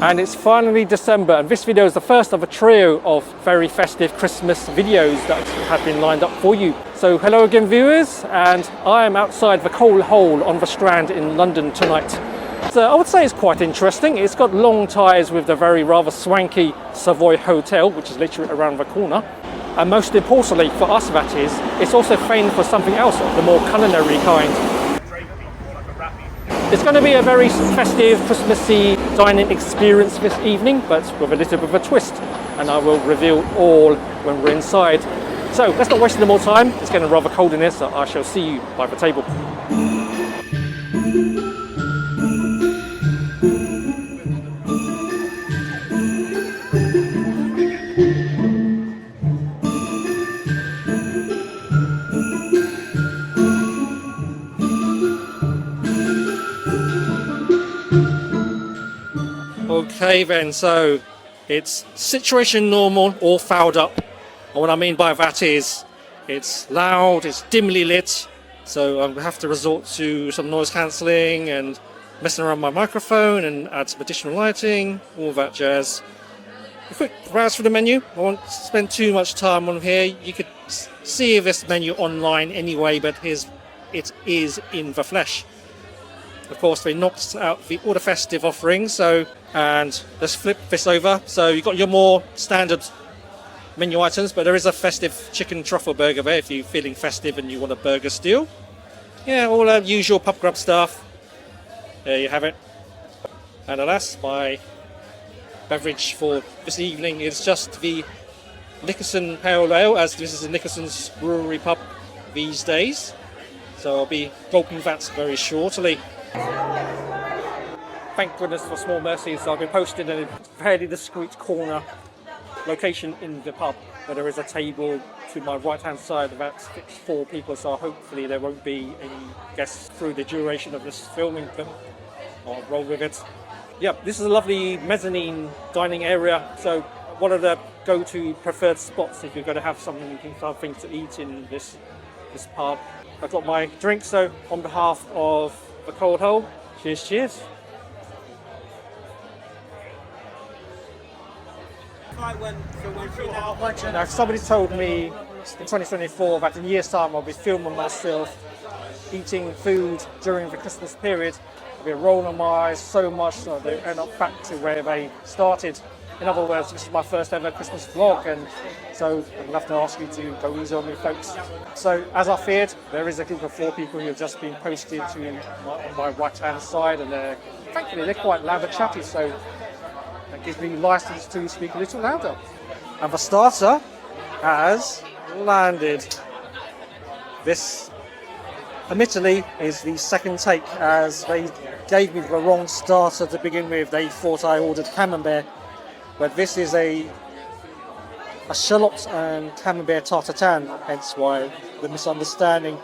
And it's finally December, and this video is the first of a trio of very festive Christmas videos that have been lined up for you. So hello again viewers, and I am outside the Coal Hole on the Strand in London tonight. So I would say it's quite interesting. It's got long ties with the very rather swanky Savoy Hotel, which is literally around the corner. And most importantly for us, that is, it's also famed for something else, the more culinary kind. It's going to be a very festive, Christmassy dining experience this evening, but with a little bit of a twist. And I will reveal all when we're inside. So let's not waste any more time. It's getting rather cold in here, so I shall see you by the table. Okay then, so it's situation normal, all fouled up. And what I mean by that is, it's loud, it's dimly lit, so I have to resort to some noise cancelling and messing around my microphone and add some additional lighting, all that jazz. A quick browse through the menu. I won't spend too much time on here. You could see this menu online anyway, but it is in the flesh. Of course, they knocked out all the festive offerings, and let's flip this over. So you've got your more standard menu items, but there is a festive chicken truffle burger there if you're feeling festive and you want a burger steal. Yeah, all the usual pub grub stuff. There you have it. And alas, my beverage for this evening is just the Nickerson Pale Ale, as this is a Nickerson's brewery pub these days. So I'll be gulping that very shortly. Thank goodness for small mercies. I've been posted in a fairly discreet corner location in the pub, where there is a table to my right hand side that fits 4 people, so hopefully there won't be any guests through the duration of this filming, but I'll roll with it. Yep, this is a lovely mezzanine dining area, so one of the go-to preferred spots if you're going to have something to eat in this pub. I've got my drink, so on behalf of the Coal Hole, cheers. Now, somebody told me in 2024 that in a year's time I'll be filming myself eating food during the Christmas period. I'll be rolling my eyes so much so they end up back to where they started. In other words, this is my first ever Christmas vlog, and so I'm going to have to ask you to go easy on me, folks. So, as I feared, there is a group of 4 people who have just been posted on my right-hand side, and thankfully they're quite loud and chatty, so that gives me license to speak a little louder. And the starter has landed. This, admittedly, is the second take, as they gave me the wrong starter to begin with. They thought I ordered camembert, but this is a shallot and camembert tartatan, hence why the misunderstanding.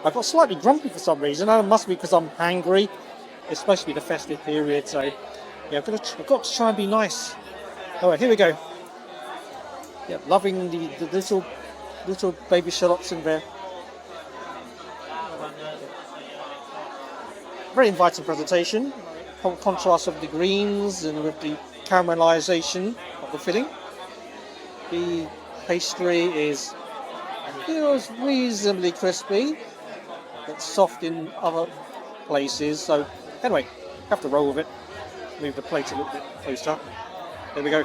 I got slightly grumpy for some reason, and it must be because I'm hangry. It's supposed to be the festive period, so yeah, I've got to try and be nice. Alright, here we go. Yeah, loving the little baby shallots in there. Very inviting presentation. Contrast of the greens and with the caramelization of the filling. The pastry feels reasonably crispy, but soft in other places. So anyway, have to roll with it. Move the plate a little bit closer. There we go.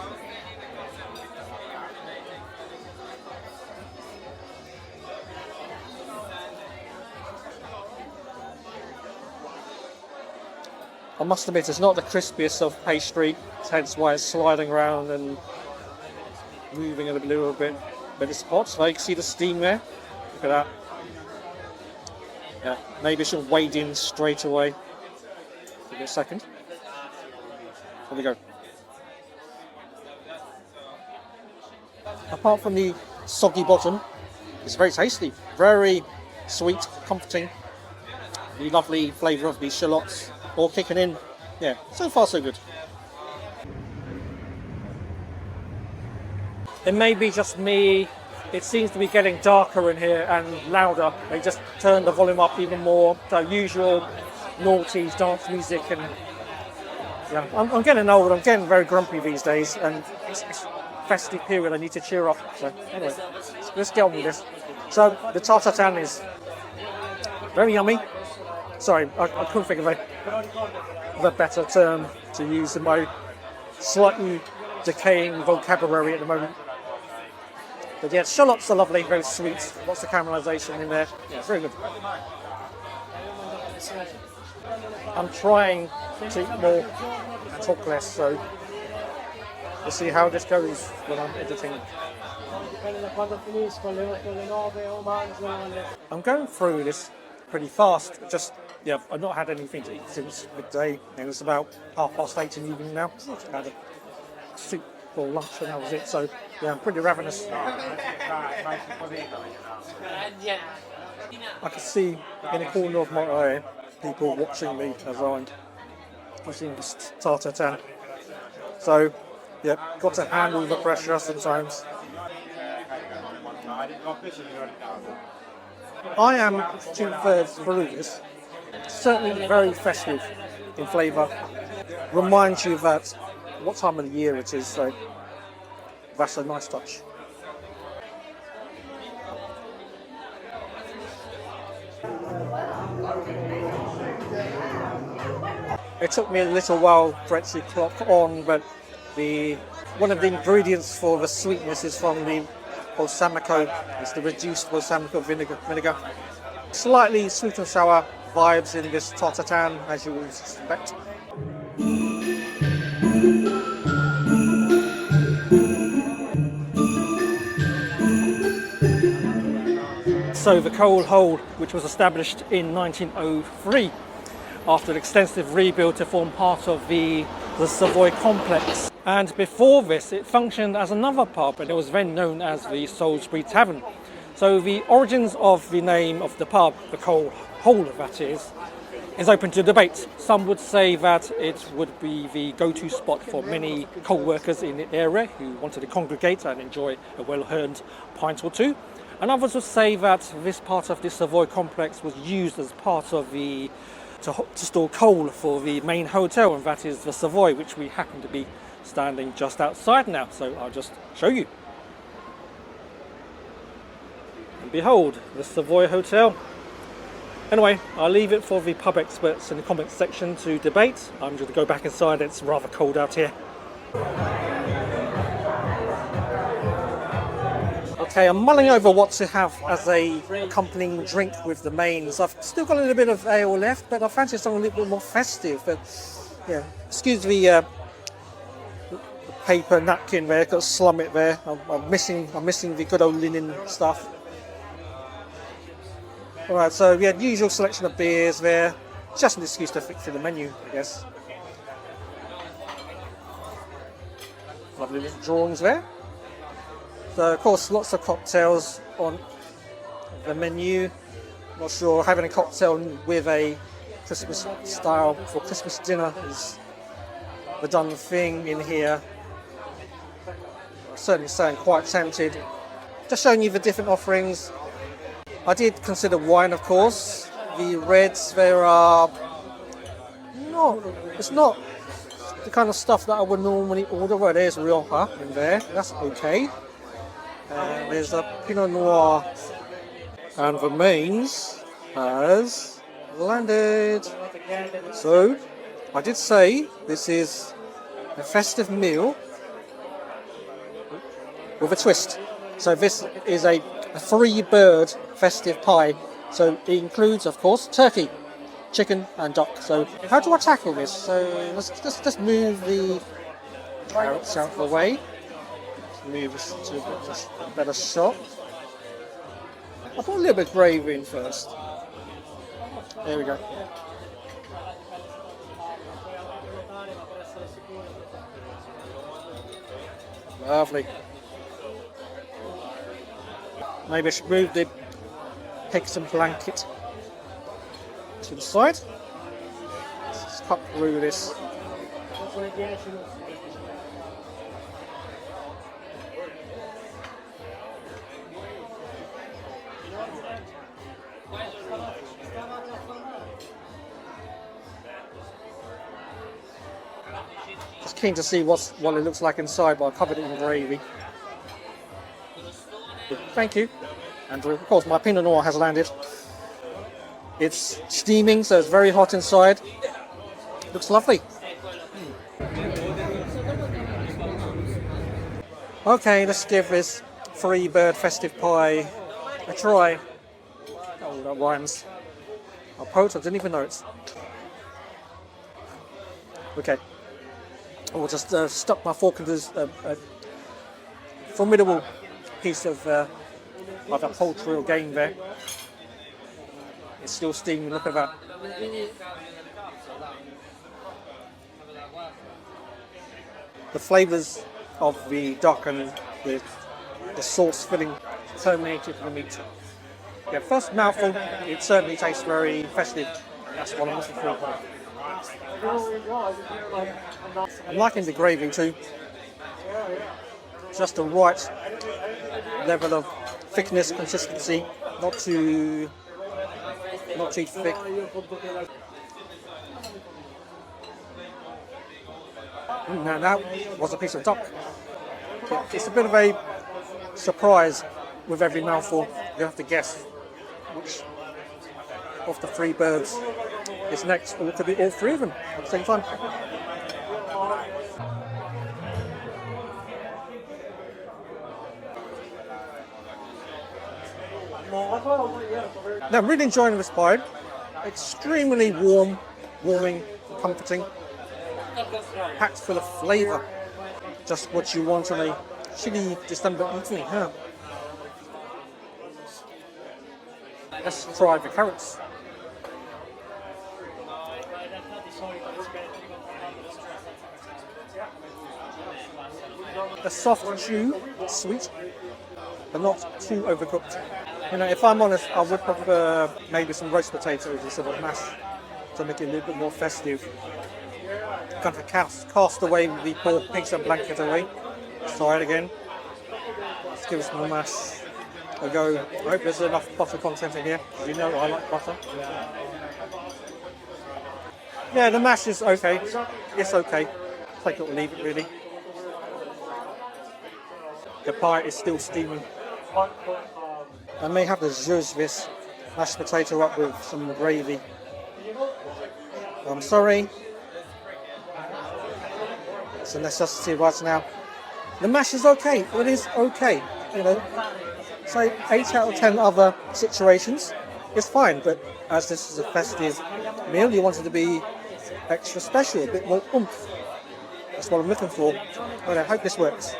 I must admit, it's not the crispiest of pastry, hence why it's sliding around and moving a little bit. But it's hot, so you can see the steam there. Look at that. Yeah, maybe I should wade in straight away. Give me a second. There we go. Apart from the soggy bottom, it's very tasty, very sweet, comforting. The lovely flavour of the shallots all kicking in. Yeah, so far so good. It may be just me. It seems to be getting darker in here and louder. They just turned the volume up even more. The usual noughties, dance music and Yeah, I'm getting old. I'm getting very grumpy these days, and it's festive period. I need to cheer up. So anyway, let's get on with this. So the tartatan is very yummy. Sorry, I couldn't think of a better term to use in my slightly decaying vocabulary at the moment. But yeah, shallots are lovely, very sweet. Lots of caramelization in there. Yeah, very good. I'm trying to eat more and talk less, so we'll see how this goes when I'm editing. I'm going through this pretty fast. Just, yeah, I've not had anything to eat since midday. It was about 8:30 in the evening now. I had a soup for lunch and that was it. So, yeah, I'm pretty ravenous. I can see in the corner of my eye people watching me as I'm pushing this tartatan. So, yeah, got to handle the pressure sometimes. I am 2/3 through this. Certainly very festive in flavour. Reminds you that what time of the year it is, so that's a nice touch. It took me a little while for it to clock on, but one of the ingredients for the sweetness is from the balsamico. It's the reduced balsamico vinegar. Slightly sweet and sour vibes in this tartatan, as you would expect. So the coal hold, which was established in 1903 after an extensive rebuild to form part of the Savoy complex. And before this, it functioned as another pub, and it was then known as the Salisbury Tavern. So the origins of the name of the pub, the coal hole that is open to debate. Some would say that it would be the go-to spot for many coal workers in the area who wanted to congregate and enjoy a well-earned pint or two. And others would say that this part of the Savoy complex was used as part of to store coal for the main hotel, and that is the Savoy, which we happen to be standing just outside now. So I'll just show you. And behold, the Savoy Hotel. Anyway, I'll leave it for the pub experts in the comments section to debate. I'm going to go back inside. It's rather cold out here. Okay, I'm mulling over what to have as a accompanying drink with the mains. I've still got a little bit of ale left, but I fancy something a little bit more festive. But yeah, excuse the paper napkin there, got slum it there. I'm missing the good old linen stuff. All right, so yeah, the usual selection of beers there. Just an excuse to fix the menu, I guess. Lovely little drawings there. So, of course, lots of cocktails on the menu. Not sure having a cocktail with a Christmas style for Christmas dinner is the done thing in here. I'm certainly saying quite tempted. Just showing you the different offerings. I did consider wine, of course. The reds, it's not the kind of stuff that I would normally order. Well, there's Rioja in there, that's okay. There's a Pinot Noir, and the mains has landed. So, I did say this is a festive meal with a twist. So this is a 3-bird festive pie. So it includes, of course, turkey, chicken and duck. So how do I tackle this? So let's move the carrots out of the way. Move this to a better shot. I'll put a little bit of gravy in first. There we go. Lovely. Maybe I should move the Hexham blanket to the side. Let's cut through this. keen to see what it looks like inside, but I covered it in gravy. Thank you. And of course my Pinot Noir has landed. It's steaming, so it's very hot inside. Looks lovely. Okay, let's give this free bird festive pie a try. Oh, that rhymes. Oh, poet, I didn't even know it. Okay. I'll just stuck my fork into this formidable piece of a poultry or game there. It's still steaming, look at that. The flavours of the duck and the sauce filling terminated the meat. Yeah, first mouthful, it certainly tastes very festive. That's what I'm looking for. I'm liking the gravy too. Just the right level of thickness, consistency, not too thick. Now that was a piece of duck. It's a bit of a surprise with every mouthful. You have to guess which of the three birds is next, or it could be all three of them at the same time. Now I'm really enjoying this pie. Extremely warming, comforting, packed full of flavour. Just what you want on a chilly December evening, huh? Let's try the carrots. A soft chew, sweet, but not too overcooked. You know, if I'm honest, I would prefer maybe some roast potatoes instead of mash to make it a little bit more festive. Kind of cast away the poor pigs and blanket away. Let's try it again. Let's give us more mash a go. I hope there's enough butter content in here. You know I like butter. Yeah, the mash is okay. It's okay. Take it or leave it really. The pie is still steaming. I may have to zhuzh this mashed potato up with some gravy. I'm sorry. It's a necessity right now. The mash is okay. It is okay. You know, say 8 out of 10 other situations, it's fine. But as this is a festive meal, you want it to be extra special, a bit more oomph. That's what I'm looking for. But I hope this works.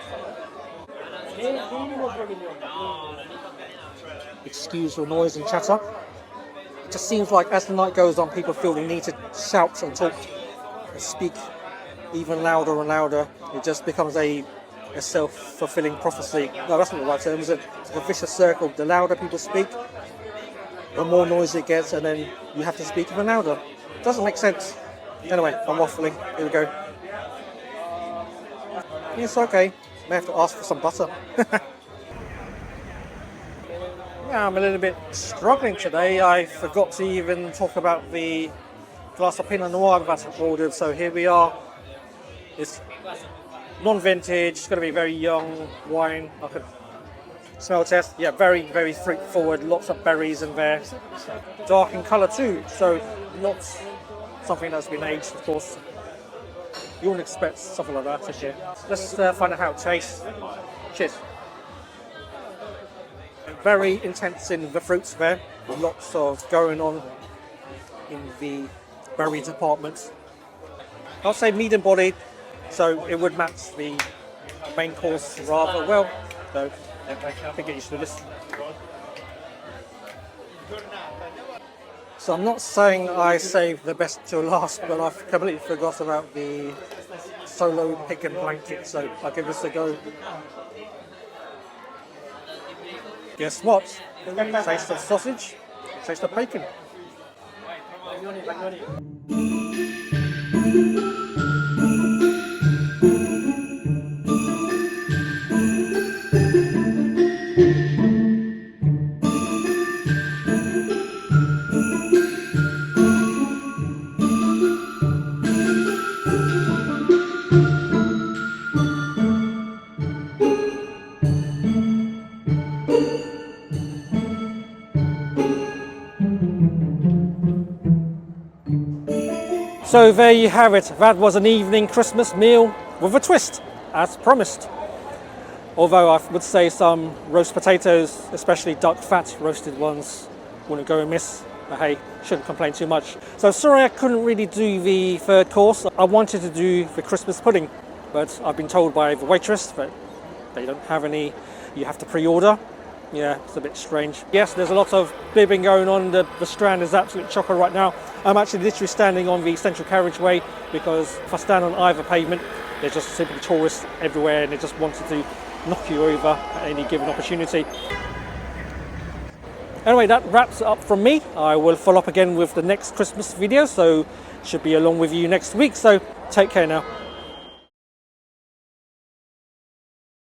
Excuse the noise and chatter. It just seems like as the night goes on, people feel the need to shout and talk and speak even louder and louder. It just becomes a self-fulfilling prophecy. No, that's not the right term, is it? It's a vicious circle. The louder people speak, the more noise it gets, and then you have to speak even louder. It doesn't make sense. Anyway, I'm waffling. Here we go. It's okay. May have to ask for some butter. Yeah, I'm a little bit struggling today. I forgot to even talk about the glass of Pinot Noir that I ordered. So here we are. It's non-vintage. It's going to be very young wine. I could smell test. Yeah, very, very fruit forward. Lots of berries in there. Dark in colour too. So not something that's been aged, of course. You wouldn't expect something like that this year. Let's find out how it tastes. Cheers. Very intense in the fruits there. Lots of going on in the berry department. I'll say medium bodied, so it would match the main course rather well. So I think get used to this. So I'm not saying I saved the best till last, but I've completely forgot about the solo pig and blanket, so I'll give this a go. Guess what? Taste of sausage, taste of bacon. So there you have it. That was an evening Christmas meal with a twist, as promised. Although I would say some roast potatoes, especially duck fat roasted ones, wouldn't go amiss. But hey, shouldn't complain too much. So sorry I couldn't really do the third course. I wanted to do the Christmas pudding, but I've been told by the waitress that they don't have any. You have to pre-order. Yeah, it's a bit strange. Yes, there's a lot of bibbing going on. The Strand is absolute chocker right now. I'm actually literally standing on the central carriageway because if I stand on either pavement, there's just simply tourists everywhere and they just wanted to knock you over at any given opportunity. Anyway, that wraps it up from me. I will follow up again with the next Christmas video, so should be along with you next week. So take care now.